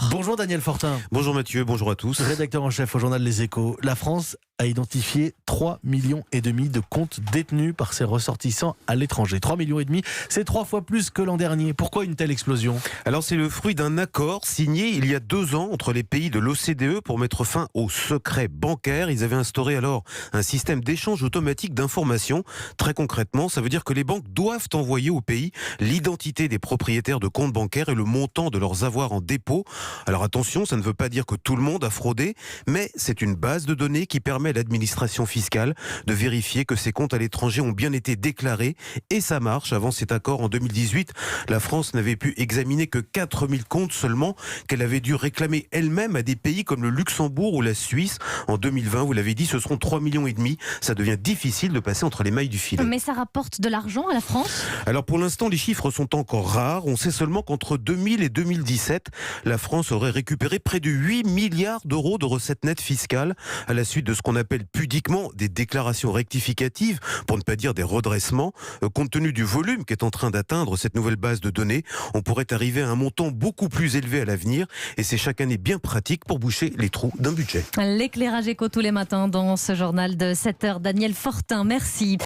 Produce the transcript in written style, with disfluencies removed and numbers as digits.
Bonjour Daniel Fortin. Bonjour Mathieu, bonjour à tous. Rédacteur en chef au journal Les Échos. La France a identifié 3,5 millions de comptes détenus par ses ressortissants à l'étranger. 3,5 millions, c'est 3 fois plus que l'an dernier. Pourquoi une telle explosion ? Alors c'est le fruit d'un accord signé il y a 2 ans entre les pays de l'OCDE pour mettre fin au secret bancaire. Ils avaient instauré alors un système d'échange automatique d'informations. Très concrètement, ça veut dire que les banques doivent envoyer au pays l'identité des propriétaires de comptes bancaires et le montant de leurs avoirs en dépôt. Alors attention, ça ne veut pas dire que tout le monde a fraudé, mais c'est une base de données qui permet à l'administration fiscale de vérifier que ces comptes à l'étranger ont bien été déclarés. Et ça marche. Avant cet accord en 2018, la France n'avait pu examiner que 4000 comptes seulement, qu'elle avait dû réclamer elle-même à des pays comme le Luxembourg ou la Suisse. En 2020, vous l'avez dit, ce seront 3,5 millions. Ça devient difficile de passer entre les mailles du filet. Mais ça rapporte de l'argent à la France ? Alors pour l'instant, les chiffres sont encore rares. On sait seulement qu'entre 2000 et 2017, la France aurait récupéré près de 8 milliards d'euros de recettes nettes fiscales à la suite de ce qu'on appelle pudiquement des déclarations rectificatives, pour ne pas dire des redressements. Compte tenu du volume qu'est en train d'atteindre cette nouvelle base de données, on pourrait arriver à un montant beaucoup plus élevé à l'avenir, et c'est chaque année bien pratique pour boucher les trous d'un budget. L'éclairage éco tous les matins dans ce journal de 7h. Daniel Fortin, merci.